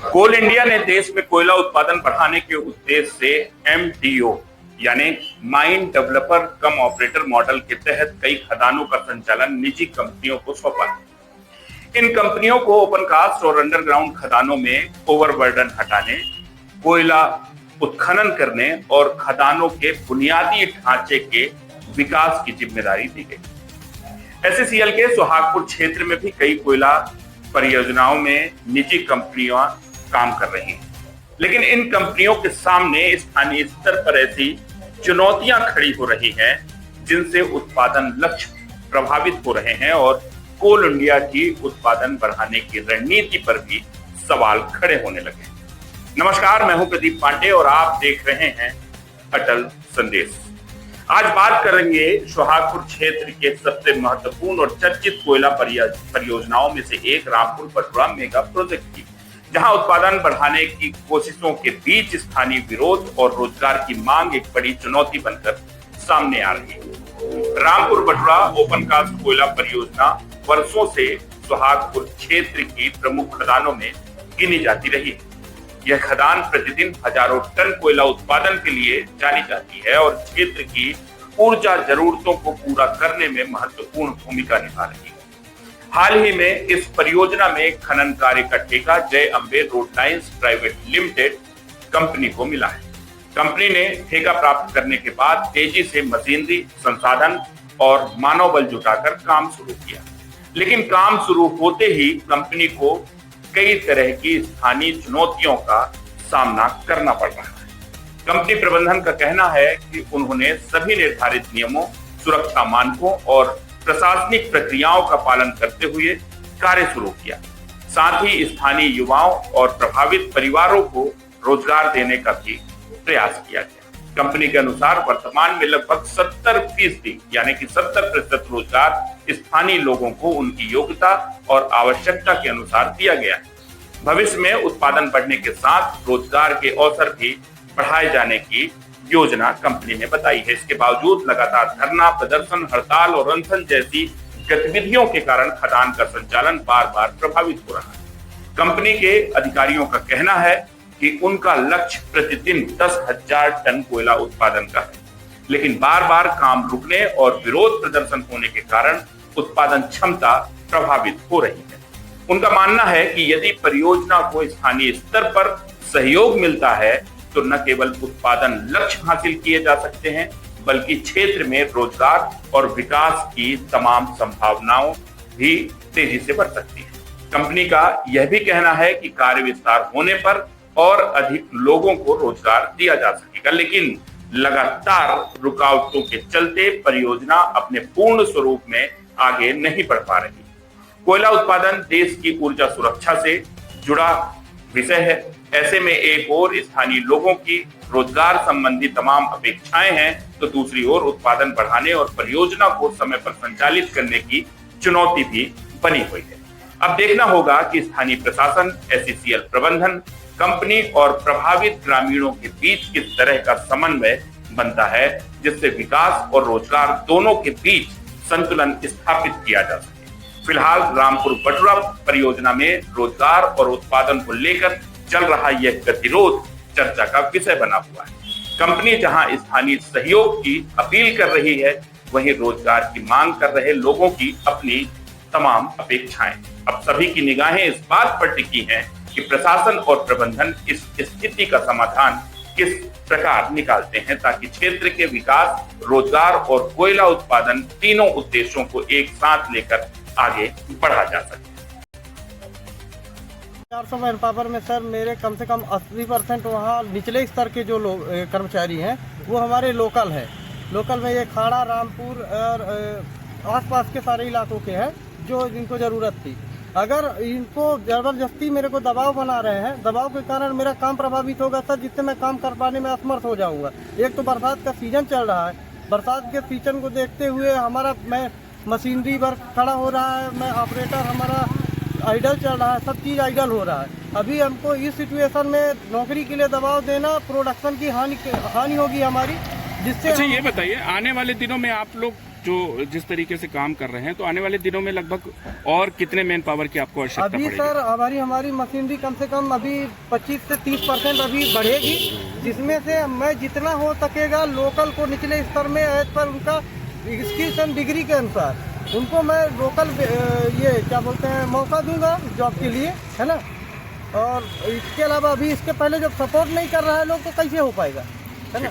कोल India ने देश में कोयला उत्पादन बढ़ाने के उद्देश्य से एमडीओ यानी mine developer cum operator model के तहत कई खदानों का संचालन निजी कंपनियों को सौंपा है। इन कंपनियों को ओपन कास्ट और अंडरग्राउंड खदानों में ओवरबर्डन हटाने, कोयला उत्खनन करने और खदानों के बुनियादी ढांचे के विकास की जिम्मेदारी दी गई। एससीसीएल के सुहागपुर क्षेत्र में भी कई कोयला परियोजनाओं में निजी कंपनियां काम कर रही हैं, लेकिन इन कंपनियों के सामने स्थानीय स्तर पर ऐसी चुनौतियां खड़ी हो रही हैं जिनसे उत्पादन लक्ष्य प्रभावित हो रहे हैं और कोल इंडिया की उत्पादन बढ़ाने की रणनीति पर भी सवाल खड़े होने लगे। नमस्कार, मैं हूं प्रदीप पांडे और आप देख रहे हैं अटल संदेश। आज बात करेंगे सुहागपुर क्षेत्र के सबसे महत्वपूर्ण और चर्चित कोयला परियोजनाओं में से एक रामपुर बटुआ मेगा प्रोजेक्ट की, जहां उत्पादन बढ़ाने की कोशिशों के बीच स्थानीय विरोध और रोजगार की मांग एक बड़ी चुनौती बनकर सामने आ रही है। रामपुर बटुआ ओपन कास्ट कोयला परियोजना वर्षों से सुहागपुर क्षेत्र की प्रमुख खदानों में गिनी जाती रही है। यह खदान प्रतिदिन हजारों टन कोयला उत्पादन के लिए जानी जाती है और क्षेत्र की ऊर्जा जरूरतों को पूरा करने में महत्वपूर्ण भूमिका निभा रही है। हाल ही में इस परियोजना में खनन कार्य का ठेका जय Ambe road lines private limited company को मिला है। कंपनी ने ठेका प्राप्त करने के बाद तेजी से मशीनरी, संसाधन और मानव बल जुटाकर काम शुरू किया, लेकिन काम शुरू होते ही कंपनी को कई तरह की स्थानीय चुनौतियों का सामना करना पड़ रहा है। कंपनी प्रबंधन का कहना है कि उन्होंने सभी निर्धारित नियमों, सुरक्षा मानकों और प्रशासनिक प्रक्रियाओं का पालन करते हुए कार्य शुरू किया। साथ ही स्थानीय युवाओं और प्रभावित परिवारों को रोजगार देने का भी प्रयास किया गया। कंपनी के अनुसार वर्तमान में लगभग 70% यानी कि 70% रोजगार स्थानीय लोगों को उनकी योग्यता और आवश्यकता के अनुसार दिया गया है। भविष्य में उत्पादन बढ़ने के साथ रोजगार के अवसर भी बढ़ाए जाने की योजना कंपनी ने बताई है। इसके बावजूद लगातार धरना प्रदर्शन, हड़ताल और अनशन जैसी गतिविधियों के कारण खदान का संचालन बार बार प्रभावित हो रहा है। कंपनी के अधिकारियों का कहना है कि उनका लक्ष्य प्रतिदिन 10,000 टन कोयला उत्पादन का है, लेकिन बार बार काम रुकने और विरोध प्रदर्शन होने के कारण उत्पादन क्षमता प्रभावित हो रही है। उनका मानना है कि यदि परियोजना को स्थानीय स्तर पर सहयोग मिलता है तो न केवल उत्पादन लक्ष्य हासिल किए जा सकते हैं, बल्कि क्षेत्र में रोजगार और विकास की तमाम संभावनाओं भी तेजी से बढ़ सकती है। कंपनी का यह भी कहना है कि कार्य विस्तार होने पर और अधिक लोगों को रोजगार दिया जा सकेगा, लेकिन लगातार रुकावटों के चलते परियोजना अपने पूर्ण स्वरूप में आगे नहीं बढ़ पा रही। कोयला उत्पादन देश की ऊर्जा सुरक्षा से जुड़ा विषय है। ऐसे में एक ओर स्थानीय लोगों की रोजगार संबंधी तमाम अपेक्षाएं हैं, तो दूसरी ओर उत्पादन बढ़ाने और परियोजना को समय पर संचालित करने की चुनौती भी बनी हुई है। अब देखना होगा कि स्थानीय प्रशासन, एससीसीएल प्रबंधन, कंपनी और प्रभावित ग्रामीणों के बीच किस तरह का समन्वय बनता है, जिससे विकास और रोजगार दोनों के बीच संतुलन स्थापित किया जा सके। फिलहाल रामपुर बटुआ परियोजना में रोजगार और उत्पादन को लेकर चल रहा यह गतिरोध चर्चा का विषय बना हुआ है। कंपनी जहां स्थानीय सहयोग की अपील कर रही है, वहीं रोजगार की मांग कर रहे लोगों की अपनी तमाम अपेक्षाएं। अब सभी की निगाहें इस बात पर टिकी हैं कि प्रशासन और प्रबंधन इस स्थिति का समाधान किस प्रकार निकालते हैं, ताकि क्षेत्र के विकास, रोजगार और कोयला उत्पादन तीनों उद्देश्यों को एक साथ लेकर आगे बढ़ा जा सके। 400 मैन पावर में सर मेरे कम से कम 80% वहाँ निचले स्तर के जो लोग कर्मचारी हैं वो हमारे लोकल हैं। लोकल में ये खाड़ा, रामपुर और आसपास के सारे इलाकों के हैं जो इनको ज़रूरत थी। अगर इनको ज़बरदस्ती मेरे को दबाव बना रहे हैं, दबाव के कारण मेरा काम प्रभावित होगा सर, जिससे मैं काम कर पाने में असमर्थ हो जाऊँगा। एक तो बरसात का सीजन चल रहा है, बरसात के सीजन को देखते हुए मैं मशीनरी वर्क खड़ा हो रहा है, मैं ऑपरेटर हमारा आइडल चल रहा है, सब चीज़ आइडल हो रहा है। अभी हमको इस सिचुएशन में नौकरी के लिए दबाव देना, प्रोडक्शन की हानि होगी हमारी, जिससे अच्छा ये बताइए, आने वाले दिनों में आप लोग जो जिस तरीके से काम कर रहे हैं, तो आने वाले दिनों में लगभग और कितने मैन पावर की आपको आवश्यकता अभी पड़ेगी? सर हमारी मशीनरी कम से कम अभी 25 से 30% अभी बढ़ेगी, जिसमें से मैं जितना हो सकेगा लोकल को निचले स्तर में एज पर उनका स्किल्स एंड डिग्री के अनुसार उनको मैं लोकल ये क्या बोलते हैं मौका दूंगा जॉब के लिए, है ना। और इसके अलावा अभी इसके पहले जब सपोर्ट नहीं कर रहा है लोग तो कैसे हो पाएगा, है ना।